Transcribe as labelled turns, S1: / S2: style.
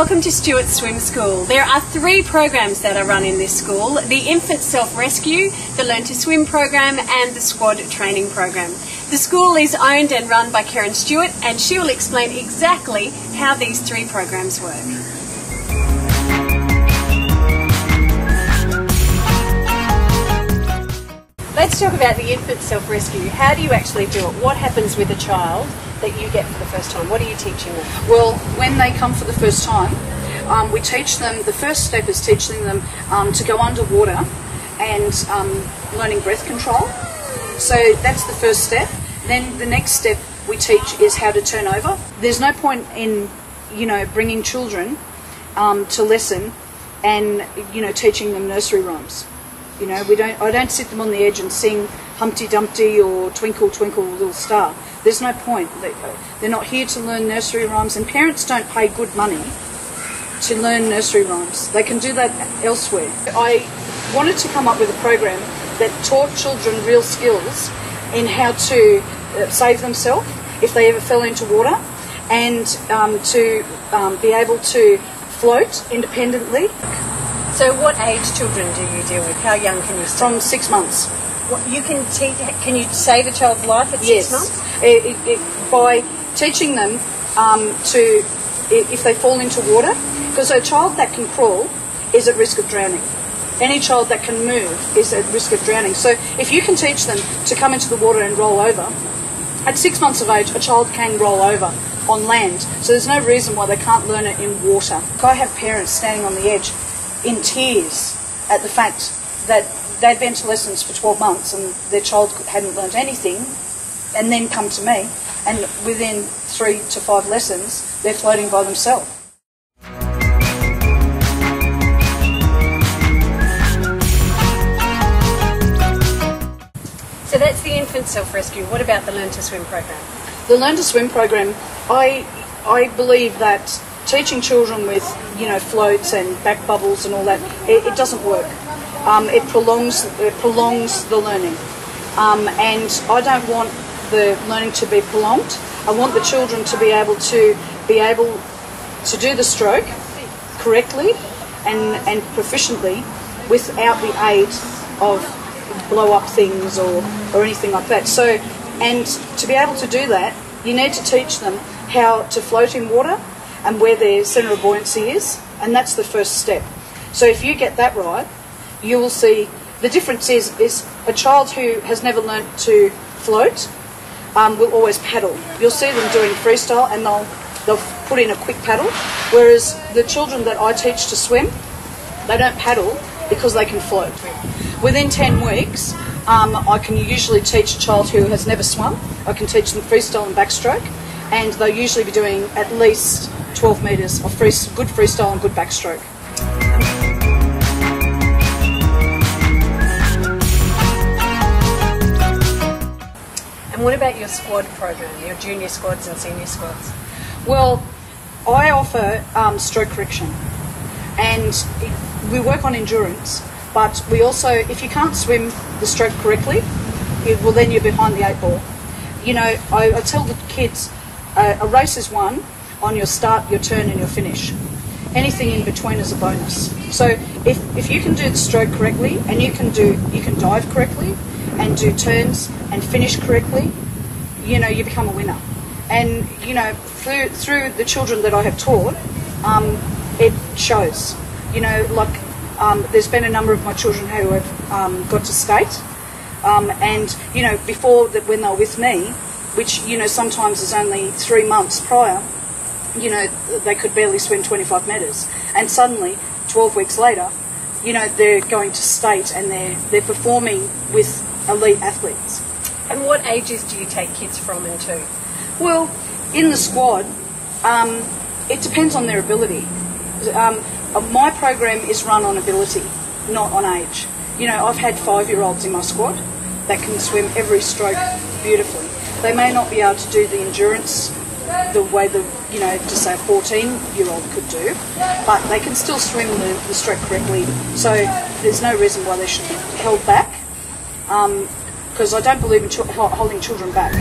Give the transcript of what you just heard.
S1: welcome to Stewart Swim School. There are 3 programs that are run in this school: the Infant Self-Rescue, the Learn to Swim program and the Squad Training program. The school is owned and run by Karen Stewart, and she will explain exactly how these 3 programs work. Let's talk about the Infant Self-Rescue. How do you actually do it? What happens with a child that you get for the first time? What are you teaching them?
S2: Well, when they come for the first time, we teach them, the first step is teaching them to go underwater and learning breath control. So that's the first step. Then the next step we teach is how to turn over. There's no point in, bringing children to lesson and, teaching them nursery rhymes. I don't sit them on the edge and sing Humpty Dumpty or Twinkle Twinkle Little Star. There's no point. They're not here to learn nursery rhymes, and parents don't pay good money to learn nursery rhymes. They can do that elsewhere. I wanted to come up with a program that taught children real skills in how to save themselves if they ever fell into water, and to be able to float independently.
S1: So what age children do you deal with? How young can you start?
S2: From 6 months.
S1: Can you save a child's life at 6 months?
S2: By teaching them if they fall into water, because a child that can crawl is at risk of drowning. Any child that can move is at risk of drowning. So if you can teach them to come into the water and roll over, at 6 months of age, a child can roll over on land. So there's no reason why they can't learn it in water. I have parents standing on the edge in tears at the fact that they'd been to lessons for 12 months and their child hadn't learned anything, and then come to me, and within 3 to 5 lessons they're floating by themselves.
S1: So that's the Infant Self-Rescue. What about the Learn to Swim program?
S2: The Learn to Swim program, I believe that teaching children with floats and back bubbles and all that, it doesn't work. It prolongs the learning, and I don't want the learning to be prolonged. I want the children to be able to do the stroke correctly and proficiently without the aid of blow up things or anything like that. So, and to be able to do that, you need to teach them how to float in water and where their centre of buoyancy is, and that's the first step. So if you get that right, you will see the difference is a child who has never learnt to float will always paddle. You'll see them doing freestyle and they'll put in a quick paddle, whereas the children that I teach to swim, they don't paddle because they can float. Within 10 weeks, I can usually teach a child who has never swum. I can teach them freestyle and backstroke, and they'll usually be doing at least 12 metres of good freestyle and good backstroke.
S1: And what about your squad program, your junior squads and senior squads?
S2: Well, I offer stroke correction, and we work on endurance, but we also, if you can't swim the stroke correctly, then you're behind the 8 ball. I tell the kids, a race is won on your start, your turn and your finish. Anything in between is a bonus. So if you can do the stroke correctly, and you can dive correctly and do turns and finish correctly, you become a winner. And through the children that I have taught, it shows. There's been a number of my children who have got to state, and before that, when they were with me, which sometimes is only 3 months prior, they could barely swim 25 metres, and suddenly 12 weeks later, they're going to state and they're performing with elite athletes.
S1: And what ages do you take kids from and to?
S2: Well, in the squad, it depends on their ability. My program is run on ability, not on age. I've had 5-year-olds in my squad that can swim every stroke beautifully. They may not be able to do the endurance the way just say a 14-year-old could do, but they can still swim the stroke correctly. So there's no reason why they should be held back, because I don't believe in holding children back.